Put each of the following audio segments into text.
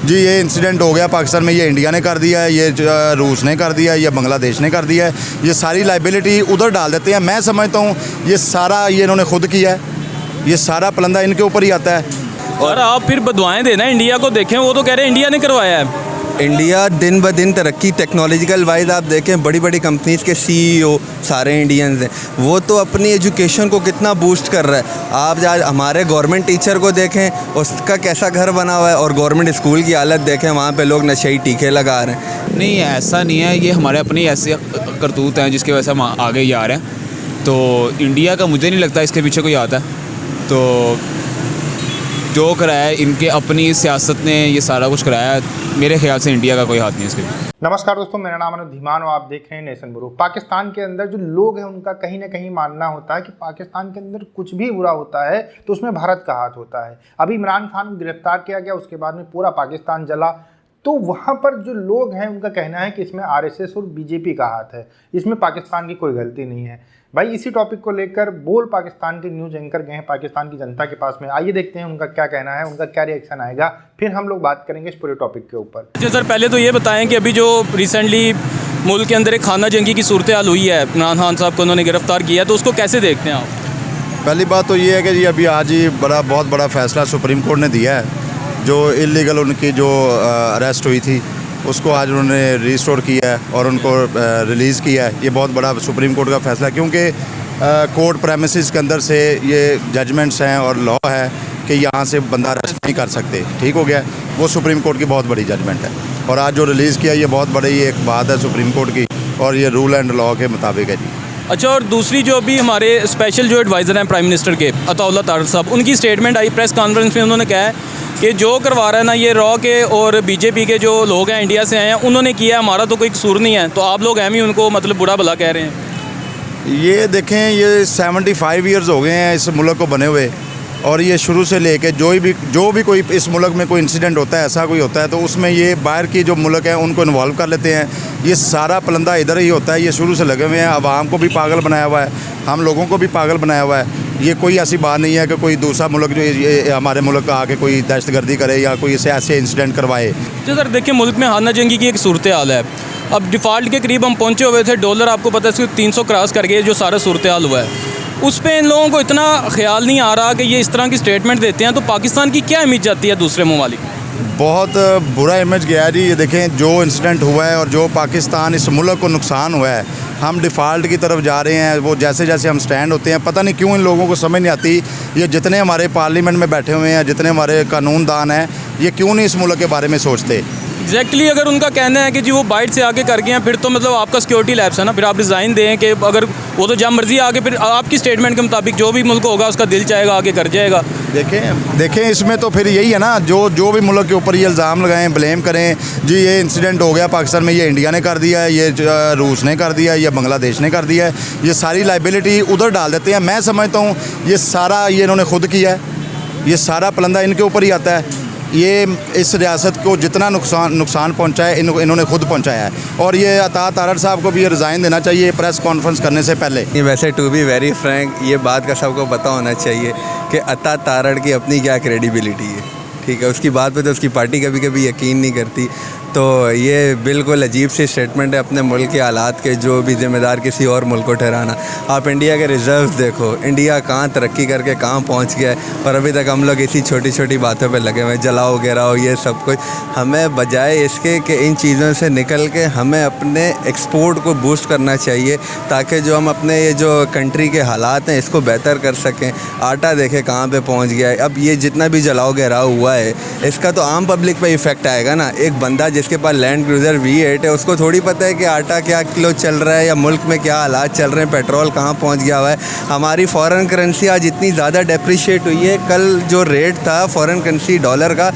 जी ये इंसिडेंट हो गया पाकिस्तान में, ये इंडिया ने कर दिया है, ये रूस ने कर दिया है, ये बांग्लादेश ने कर दिया है, ये सारी लाइबिलिटी उधर डाल देते हैं। मैं समझता हूँ ये सारा ये इन्होंने खुद किया है, ये सारा पलंदा इनके ऊपर ही आता है। और आप फिर बदवाएं देना इंडिया को, देखें वो तो कह रहे हैं इंडिया ने करवाया है। इंडिया दिन ब दिन तरक्की टेक्नोलॉजिकल वाइज आप देखें, बड़ी बड़ी कंपनीज़ के सीईओ सारे इंडियंस हैं। वो तो अपनी एजुकेशन को कितना बूस्ट कर रहा है। आप आज हमारे गवर्नमेंट टीचर को देखें, उसका कैसा घर बना हुआ है, और गवर्नमेंट स्कूल की हालत देखें, वहाँ पे लोग नशेई टीके लगा रहे हैं। नहीं, ऐसा नहीं है, ये हमारे अपनी ऐसे करतूत हैं जिसकी वजह से हम आगे जा रहे हैं। तो इंडिया का मुझे नहीं लगता इसके पीछे कोई आता है। तो जो कराया है इनके अपनी सियासत ने ये सारा कुछ कराया है, मेरे ख्याल से इंडिया का कोई हाथ नहीं है इसके। नमस्कार दोस्तों, मेरा नाम अनुज धीमान और आप देख रहे हैं नेशन ब्यूरो। पाकिस्तान के अंदर जो लोग हैं उनका कहीं ना कहीं मानना होता है कि पाकिस्तान के अंदर कुछ भी बुरा होता है तो उसमें भारत का हाथ होता है। अभी इमरान खान गिरफ्तार किया गया, उसके बाद में पूरा पाकिस्तान जला। तो वहाँ पर जो लोग हैं उनका कहना है कि इसमें आरएसएस और बीजेपी का हाथ है, इसमें पाकिस्तान की कोई गलती नहीं है। भाई इसी टॉपिक को लेकर बोल पाकिस्तान के न्यूज़ एंकर गए हैं पाकिस्तान की जनता के पास में। आइए देखते हैं उनका क्या कहना है, उनका क्या रिएक्शन आएगा, फिर हम लोग बात करेंगे इस पूरे टॉपिक के ऊपर। अच्छा सर, पहले तो ये बताएं कि अभी जो रिसेंटली मुल्क के अंदर एक खाना जंगी की सूरत हाल हुई है, इमरान खान साहब को उन्होंने गिरफ्तार किया, तो उसको कैसे देखते हैं आप? पहली बात तो ये है कि जी अभी आज ही बहुत बड़ा फैसला सुप्रीम कोर्ट ने दिया है। जो इलीगल उनकी जो अरेस्ट हुई थी उसको आज उन्होंने रिस्टोर किया है और उनको रिलीज़ किया है। ये बहुत बड़ा सुप्रीम कोर्ट का फैसला है, क्योंकि कोर्ट प्रेमिसेस के अंदर से ये जजमेंट्स हैं और लॉ है कि यहाँ से बंदा अरेस्ट नहीं कर सकते। ठीक हो गया, वो सुप्रीम कोर्ट की बहुत बड़ी जजमेंट है। और आज जो रिलीज़ किया ये बहुत बड़ी एक बात है सुप्रीम कोर्ट की, और ये रूल एंड लॉ के मुताबिक है जी। अच्छा, और दूसरी जो अभी हमारे स्पेशल जो एडवाइज़र हैं प्राइम मिनिस्टर के अताउल्लाह तारड़ साहब, उनकी स्टेटमेंट आई प्रेस कॉन्फ्रेंस में। उन्होंने कहा है कि जो करवा रहा है ना ये रॉ के और बीजेपी के जो लोग हैं इंडिया से आए हैं उन्होंने किया, हमारा तो कोई कसूर नहीं है। तो आप लोग अहम ही उनको मतलब बुरा भला कह रहे हैं। ये देखें, ये 75 ईयर्स हो गए हैं इस मुल्क को बने हुए, और ये शुरू से लेके जो भी कोई इस मुल्क में कोई इंसिडेंट होता है, ऐसा कोई होता है, तो उसमें ये बाहर की जो मुल्क हैं उनको इन्वॉल्व कर लेते हैं। ये सारा पलंदा इधर ही होता है, ये शुरू से लगे हुए हैं। आवाम को भी पागल बनाया हुआ है, हम लोगों को भी पागल बनाया हुआ है। ये कोई ऐसी बात नहीं है कि कोई दूसरा मुल्क जो ये हमारे मुल्क का आके कोई दहशतगर्दी करे या कोई ऐसे इंसिडेंट करवाए। तो सर देखिए, मुल्क में खाना जंगी की एक सूरत हाल है। अब डिफ़ॉल्ट के करीब हम पहुँचे हुए थे, डॉलर आपको पता है 300 क्रॉस कर गए, जो सारा सूरत हाल हुआ है उस पर इन लोगों को इतना ख्याल नहीं आ रहा कि ये इस तरह की स्टेटमेंट देते हैं। तो पाकिस्तान की क्या इमेज जाती है दूसरे ममालिक? बहुत बुरा इमेज गया है जी। ये देखें जो इंसिडेंट हुआ है और जो पाकिस्तान इस मुल्क को नुकसान हुआ है, हम डिफ़ॉल्ट की तरफ जा रहे हैं। वो जैसे जैसे हम स्टैंड होते हैं, पता नहीं क्यों इन लोगों को समझ नहीं आती। ये जितने हमारे पार्लियामेंट में बैठे हुए हैं, जितने हमारे कानूनदान हैं, ये क्यों नहीं इस मुल्क के बारे में सोचते। एग्जैक्टली अगर उनका कहना है कि जी वो बाइट से आके कर गए हैं, फिर तो मतलब आपका सिक्योरिटी लैप्स है ना। फिर आप रिज़ाइन दें कि अगर वो तो जब मर्जी आके, फिर आपकी स्टेटमेंट के मुताबिक जो भी मुल्क होगा उसका दिल चाहेगा आके कर जाएगा। देखें इसमें तो फिर यही है ना, जो भी मुल्क के ऊपर ये इल्ज़ाम लगाएं, ब्लेम करें, जी ये इंसिडेंट हो गया पाकिस्तान में, ये इंडिया ने कर दिया है, ये रूस ने कर दिया है, ये बांग्लादेश ने कर दिया है, ये सारी लाइबिलिटी उधर डाल देते हैं। मैं समझता हूँ ये सारा ये इन्होंने खुद किया है, ये सारा पलंदा इनके ऊपर ही आता है। ये इस रियासत को जितना नुकसान पहुंचा है इन्होंने खुद पहुंचाया है। और ये अता तारड़ साहब को भी ये रिज़ाइन देना चाहिए प्रेस कॉन्फ्रेंस करने से पहले। ये वैसे टू बी वेरी फ्रैंक, ये बात का सबको पता होना चाहिए कि अता तारड़ की अपनी क्या क्रेडिबिलिटी है। ठीक है, उसकी बात पे तो उसकी पार्टी कभी कभी यकीन नहीं करती। तो ये बिल्कुल अजीब सी स्टेटमेंट है अपने मुल्क के हालात के, जो भी ज़िम्मेदार किसी और मुल्क को ठहराना। आप इंडिया के रिज़र्व्स देखो, इंडिया कहाँ तरक्की करके कहाँ पहुँच गया है, और अभी तक हम लोग इसी छोटी छोटी बातों पे लगे हुए, जलाओ गिराओ ये सब कुछ। हमें बजाय इसके कि इन चीज़ों से निकल के हमें अपने एक्सपोर्ट को बूस्ट करना चाहिए, ताकि जो हम अपने ये जो कंट्री के हालात हैं इसको बेहतर कर सकें। आटा देखे कहाँ पे पहुँच गया है। अब ये जितना भी जलाओ गिराओ हुआ है, इसका तो आम पब्लिक पे इफ़ेक्ट आएगा ना। एक बंदा जिसके पास लैंड क्रूज़र V8 है, उसको थोड़ी पता है कि आटा क्या किलो चल रहा है या मुल्क में क्या हालात चल रहे हैं, पेट्रोल कहाँ पहुँच गया हुआ है। हमारी फ़ॉरेन करेंसी आज इतनी ज़्यादा डेप्रिशिएट हुई है। कल जो रेट था फ़ॉरेन करेंसी डॉलर का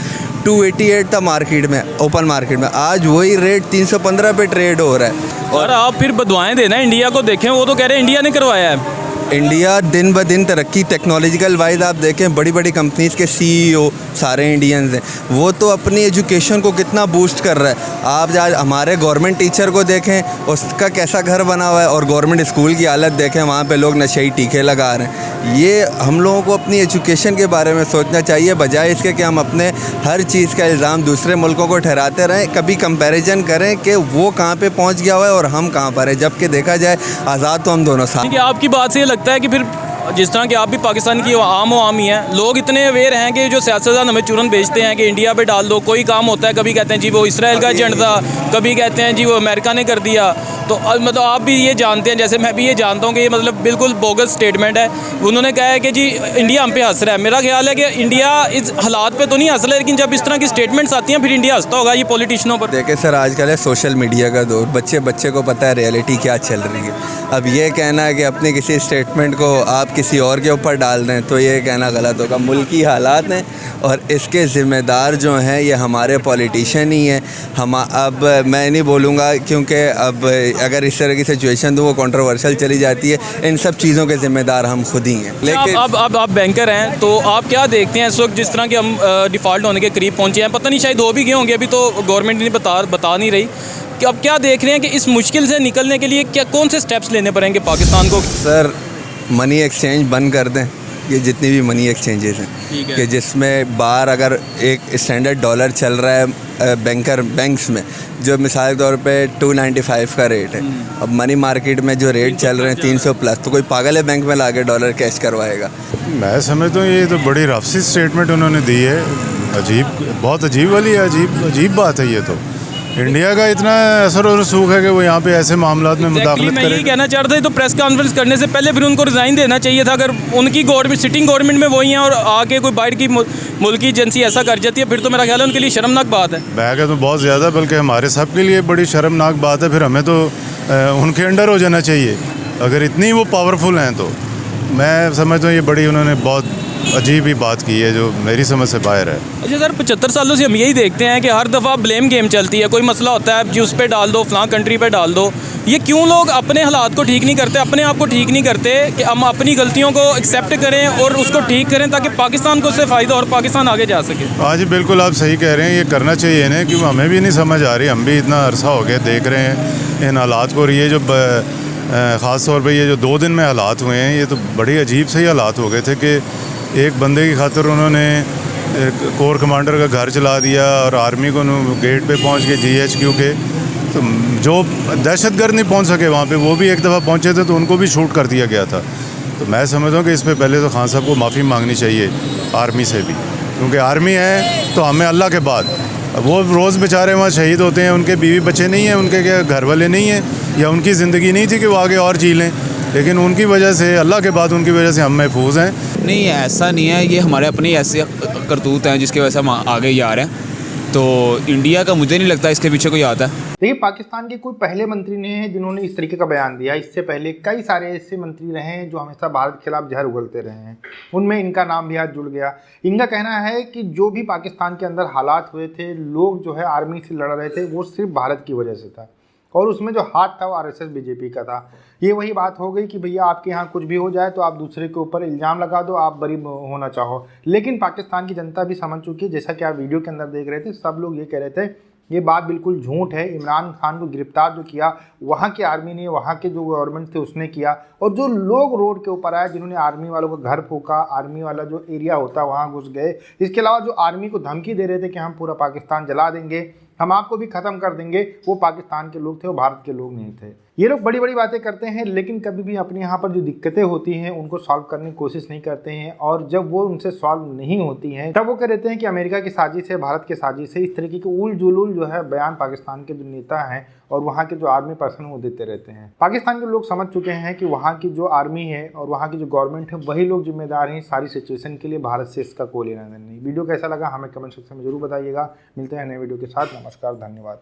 288 था मार्केट में, ओपन मार्केट में, आज वही रेट 315 पे ट्रेड हो रहा है। और आप फिर बदवाएं देना इंडिया को, देखें वो तो कह रहे हैं इंडिया ने करवाया है। इंडिया दिन ब दिन तरक्की टेक्नोलॉजिकल वाइज आप देखें, बड़ी बड़ी कंपनीज़ के सीईओ सारे इंडियंस हैं। वो तो अपनी एजुकेशन को कितना बूस्ट कर रहा है। आप आज हमारे गवर्नमेंट टीचर को देखें, उसका कैसा घर बना हुआ है, और गवर्नमेंट स्कूल की हालत देखें, वहाँ पे लोग नशेई टीके लगा रहे हैं। ये हम लोगों को अपनी एजुकेशन के बारे में सोचना चाहिए, बजाय इसके कि हम अपने हर चीज़ का इल्ज़ाम दूसरे मुल्कों को ठहराते रहें। कभी कंपैरिजन करें कि वो कहाँ पे पहुँच गया हुआ है और हम कहाँ पर है, जबकि देखा जाए आज़ाद तो हम दोनों साथ। ठीक है, आपकी बात से ये लगता है कि फिर जिस तरह कि आप भी पाकिस्तान की आम ही हैं, लोग इतने अवेयर हैं कि जो सियासतदान हमें चूरन भेजते हैं कि इंडिया पे डाल दो, कोई काम होता है कभी कहते हैं जी वो इसराइल का एजेंट था, कभी कहते हैं जी वो अमेरिका ने कर दिया। तो मतलब आप भी ये जानते हैं, जैसे मैं भी ये जानता हूँ कि ये मतलब बिल्कुल बोगस स्टेटमेंट है। उन्होंने कहा है कि जी इंडिया हम पे हंस रहा है। मेरा ख्याल है कि इंडिया इस हालात पे तो नहीं हंस रहा है, लेकिन जब इस तरह की स्टेटमेंट्स आती हैं फिर इंडिया हंसता होगा ये पॉलिटिशियनों पर। देखिए सर, आजकल है सोशल मीडिया का दौर, बच्चे को पता है रियलिटी क्या चल रही है। अब ये कहना है कि अपने किसी स्टेटमेंट को आप किसी और के ऊपर डाल दें तो ये कहना गलत होगा। मुल्की हालात हैं और इसके ज़िम्मेदार जो हैं ये हमारे पॉलिटिशियन ही हैं। हम अब मैं नहीं बोलूँगा, क्योंकि अब अगर इस तरह की सिचुएशन तो वो कंट्रोवर्शियल चली जाती है। इन सब चीज़ों के ज़िम्मेदार हम खुद ही हैं। लेकिन अब आप बैंकर हैं, तो आप क्या देखते हैं इस वक्त जिस तरह के हम डिफ़ॉल्ट होने के करीब पहुँचे हैं, पता नहीं शायद हो भी गए होंगे, अभी तो गवर्नमेंट ने बता नहीं रही कि अब क्या देख रहे हैं कि इस मुश्किल से निकलने के लिए क्या कौन से स्टेप्स लेने पड़ेंगे पाकिस्तान को? सर, मनी एक्सचेंज बंद कर दें, ये जितनी भी मनी एक्सचेंजेस हैं कि जिसमें बाहर अगर एक स्टैंडर्ड डॉलर चल रहा है बैंक्स में, जो मिसाल के तौर पे 295 का रेट है, अब मनी मार्केट में जो रेट चल रहे हैं 300 प्लस, तो कोई पागल है बैंक में लाके डॉलर कैश करवाएगा? मैं समझता हूँ ये तो बड़ी रफसी स्टेटमेंट उन्होंने दी है, बहुत अजीब वाली है, अजीब बात है। ये तो इंडिया का इतना असर और रसूख है कि वो यहाँ पे ऐसे मामलात में मुदाखलत मैं करे। यही कहना चाह रहा था, तो प्रेस कॉन्फ्रेंस करने से पहले फिर उनको रिज़ाइन देना चाहिए था। अगर उनकी गवर्नमेंट सिटिंग गवर्नमेंट में वही हैं और आके कोई बाहर की मुल्की एजेंसी ऐसा कर जाती है, फिर तो मेरा ख्याल है उनके लिए शर्मनाक बात है। मैं कहता हूँ बहुत ज़्यादा, बल्कि हमारे सब के लिए बड़ी शर्मनाक बात है। फिर हमें तो उनके अंडर हो जाना चाहिए अगर इतनी वो पावरफुल हैं तो। मैं समझता हूँ ये बड़ी उन्होंने बहुत अजीब ही बात की है जो मेरी समझ से बाहर है। अच्छा सर, 75 सालों से हम यही देखते हैं कि हर दफ़ा ब्लेम गेम चलती है। कोई मसला होता है जी उस पर डाल दो, फलां कंट्री पे डाल दो। ये क्यों लोग अपने हालात को ठीक नहीं करते, अपने आप को ठीक नहीं करते कि हम अपनी गलतियों को एक्सेप्ट करें और उसको ठीक करें ताकि पाकिस्तान को उससे फ़ायदा और पाकिस्तान आगे जा सके? हाँ जी, बिल्कुल आप सही कह रहे हैं, ये करना चाहिए ना, क्योंकि हमें भी नहीं समझ आ रही। हम भी इतना अरसा हो गया देख रहे हैं इन हालात को, और ये जो ख़ास तौर पर ये जो 2 दिन में हालात हुए हैं, ये तो बड़ी अजीब से ही हालात हो गए थे कि एक बंदे की खातिर उन्होंने कोर कमांडर का घर चला दिया और आर्मी को गेट पे पहुंच के GHQ के, तो जो दहशतगर्द नहीं पहुंच सके वहाँ पे, वो भी एक दफ़ा पहुंचे थे तो उनको भी शूट कर दिया गया था। तो मैं समझता हूँ कि इस पे पहले तो खान साहब को माफ़ी मांगनी चाहिए आर्मी से भी, क्योंकि आर्मी है तो हमें अल्लाह के बाद, वो रोज़ बेचारे वहाँ शहीद होते हैं, उनके बीवी बच्चे नहीं हैं, उनके क्या घर वाले नहीं हैं, या उनकी ज़िंदगी नहीं थी कि वो आगे और जी लें, लेकिन उनकी वजह से, अल्लाह के बाद उनकी वजह से हम महफूज हैं। नहीं, ऐसा नहीं है, ये हमारे अपने ऐसे करतूत हैं जिसकी वजह से हम आगे ही आ रहे हैं। तो इंडिया का मुझे नहीं लगता इसके पीछे कोई आता है। देखिए, पाकिस्तान के कोई पहले मंत्री नहीं हैं जिन्होंने इस तरीके का बयान दिया। इससे पहले कई सारे ऐसे मंत्री रहे हैं जो हमेशा भारत के खिलाफ जहर उगलते रहे हैं, उनमें इनका नाम भी आज जुड़ गया। इनका कहना है कि जो भी पाकिस्तान के अंदर हालात हुए थे, लोग जो है आर्मी से लड़ रहे थे, वो सिर्फ भारत की वजह से था, और उसमें जो हाथ था वो RSS BJP का था। ये वही बात हो गई कि भैया आपके यहाँ कुछ भी हो जाए तो आप दूसरे के ऊपर इल्ज़ाम लगा दो, आप बरी होना चाहो। लेकिन पाकिस्तान की जनता भी समझ चुकी है, जैसा कि आप वीडियो के अंदर देख रहे थे, सब लोग ये कह रहे थे ये बात बिल्कुल झूठ है। इमरान खान को गिरफ्तार जो किया वहाँ की आर्मी ने, वहाँ के जो गवर्नमेंट थे उसने किया, और जो लोग रोड के ऊपर आए जिन्होंने आर्मी वालों का घर फूका, आर्मी वाला जो एरिया होता है वहाँ घुस गए। इसके अलावा जो आर्मी को धमकी दे रहे थे कि हम पूरा पाकिस्तान जला देंगे, हम आपको भी ख़त्म कर देंगे, वो पाकिस्तान के लोग थे, वो भारत के लोग नहीं थे। ये लोग बड़ी बड़ी बातें करते हैं, लेकिन कभी भी अपने यहाँ पर जो दिक्कतें होती हैं उनको सॉल्व करने की कोशिश नहीं करते हैं, और जब वो उनसे सॉल्व नहीं होती हैं तब वो कह देते हैं कि अमेरिका की साजिश है, भारत की साजिश है। इस तरीके के उल जुलूल जो है बयान पाकिस्तान के जो नेता हैं और वहाँ के जो आर्मी पर्सन वो देते रहते हैं। पाकिस्तान के लोग समझ चुके हैं कि वहाँ की जो आर्मी है और वहाँ की जो गवर्नमेंट है वही लोग जिम्मेदार हैं सारी सिचुएशन के लिए, भारत से इसका कोई लेना देना नहीं। वीडियो कैसा लगा हमें कमेंट सेक्शन में जरूर बताइएगा। मिलते हैं नए वीडियो के साथ। नमस्कार, धन्यवाद।